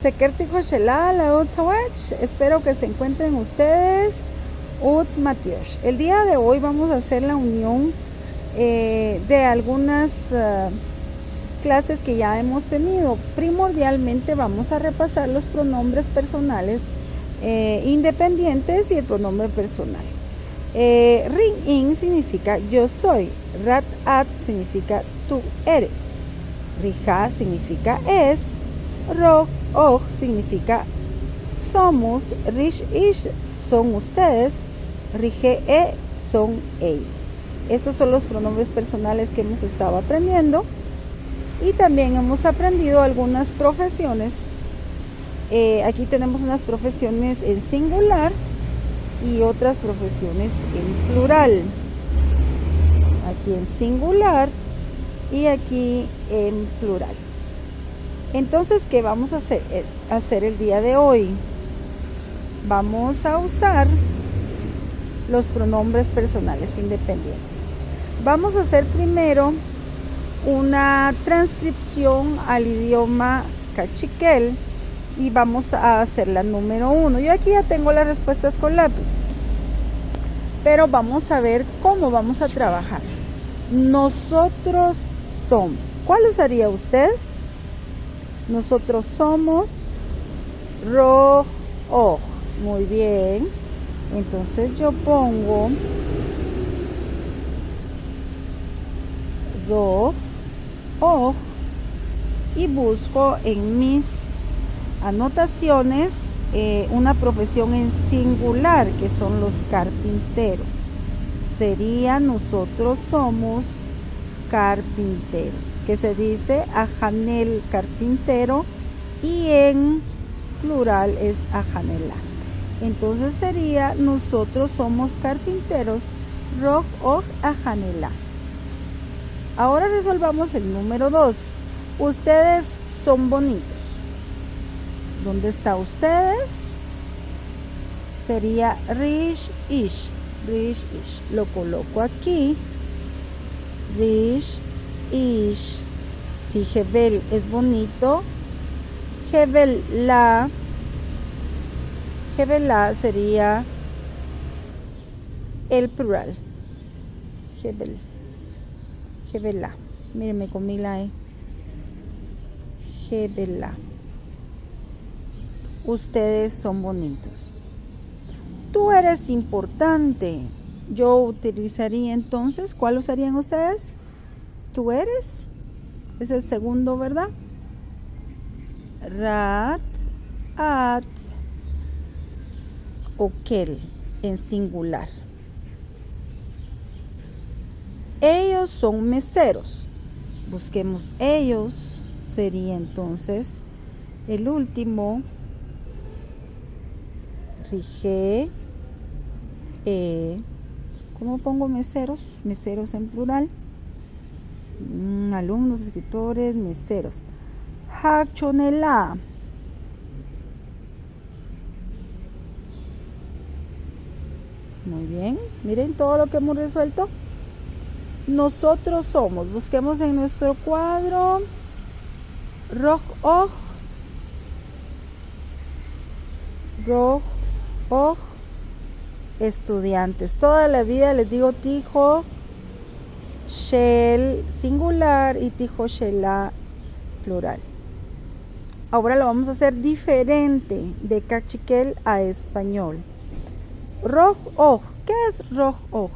Sekertijo Shela, la Utsawach. Espero que se encuentren ustedes. Uts Matiosh. El día de hoy vamos a hacer la unión de algunas clases que ya hemos tenido. Primordialmente vamos a repasar los pronombres personales independientes y el pronombre personal. Ring in significa yo soy. Rat at significa tú eres. Rija significa es. Rog og significa somos. Rish ish son ustedes. Rige e son ellos. Estos son los pronombres personales que hemos estado aprendiendo. Y también hemos aprendido algunas profesiones. Aquí tenemos unas profesiones en singular y otras profesiones en plural. Aquí en singular y aquí en plural. Entonces, ¿qué vamos a hacer el día de hoy? Vamos a usar los pronombres personales independientes. Vamos a hacer primero una transcripción al idioma cachiquel y vamos a hacer la número 1. Yo aquí ya tengo las respuestas con lápiz, pero vamos a ver cómo vamos a trabajar. Nosotros somos. ¿Cuál usaría usted? Nosotros somos roj, oj. Muy bien. Entonces yo pongo roj, oj y busco en mis anotaciones una profesión en singular, que son los carpinteros. Sería nosotros somos carpinteros, que se dice ajanel carpintero y en plural es ajanela. Entonces sería nosotros somos carpinteros, roj og ajanela. Ahora resolvamos el número 2. Ustedes son bonitos. ¿Dónde está ustedes? Sería rish ish. Rish ish. Lo coloco aquí. Rish ish. Si Hebel es bonito, Hebel la sería el plural. Hebela. Miren, me comí la E. Hebela. Ustedes son bonitos. Tú eres importante. Yo utilizaría entonces, ¿cuál usarían ustedes? Tú eres. Es el segundo, ¿verdad? Rat, at, okel, en singular. Ellos son meseros. Busquemos ellos. Sería entonces el último. Rige, ¿cómo pongo meseros? Meseros en plural. Alumnos, escritores, meseros. Hachonela. Muy bien. Miren todo lo que hemos resuelto. Nosotros somos. Busquemos en nuestro cuadro. Roj oj. Roj oj. Estudiantes. Toda la vida les digo tijo shel singular y tijo shela plural. Ahora lo vamos a hacer diferente de cachiquel a español. Roj oj. ¿Qué es roj oj?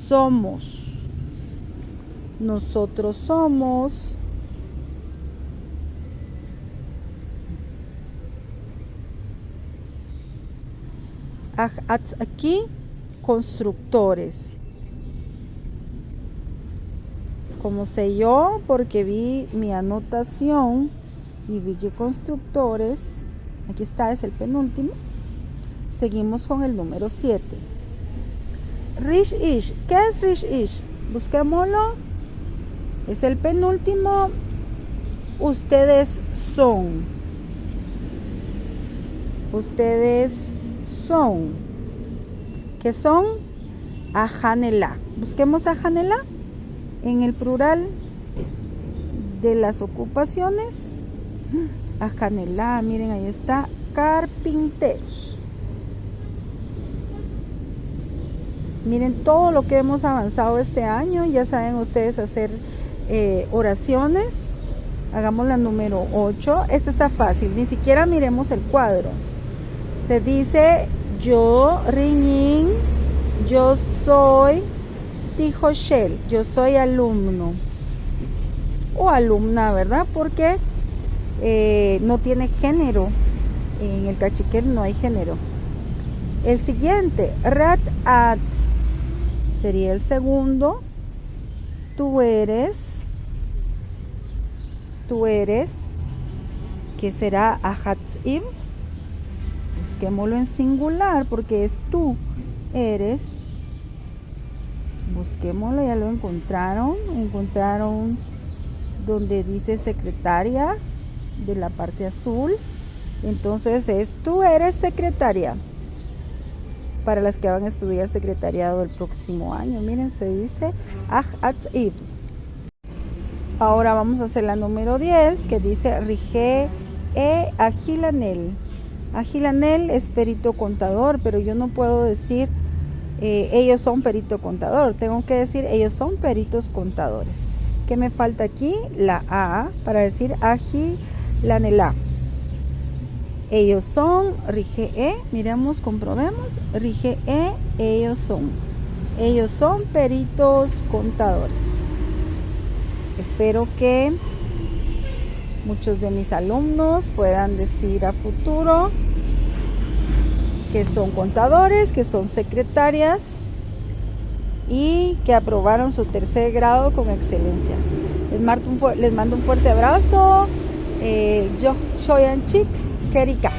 Somos. Nosotros somos. Aquí constructores. Como sé yo, porque vi mi anotación y vi que constructores, aquí está, es el penúltimo. Seguimos con el número 7. Rish ish. ¿Qué es rish ish? Busquémoslo. Es el penúltimo. Ustedes son. Ustedes son. ¿Qué son? Ajanela. Busquemos ajanela. En el plural, de las ocupaciones, Ajanelá, miren, ahí está, carpinteros. Miren todo lo que hemos avanzado este año. Ya saben ustedes hacer oraciones. Hagamos la número 8. Esta está fácil, ni siquiera miremos el cuadro. Se dice yo, Riñín, yo soy Tijoshel, yo soy alumno o alumna, ¿verdad? Porque no tiene género. En el cachiquel no hay género. El siguiente, Rat-at, sería el segundo. Tú eres, que será Ahatzim. Busquémoslo en singular porque es tú eres. Busquémoslo, ya lo encontraron. Encontraron donde dice secretaria de la parte azul. Entonces es tú eres secretaria. Para las que van a estudiar secretariado el próximo año, miren, se dice Ahatzim. Ahora vamos a hacer la número 10, que dice Rige Agilanel. Agilanel es perito contador, pero yo no puedo decir ellos son perito contador. Tengo que decir ellos son peritos contadores. ¿Qué me falta aquí? La A para decir Agilanelá. Ellos son, Rige, miremos, comprobemos, Rige, ellos son peritos contadores. Espero que muchos de mis alumnos puedan decir a futuro que son contadores, que son secretarias y que aprobaron su tercer grado con excelencia. Les mando un fuerte abrazo. Yo soy Anchik Kerika.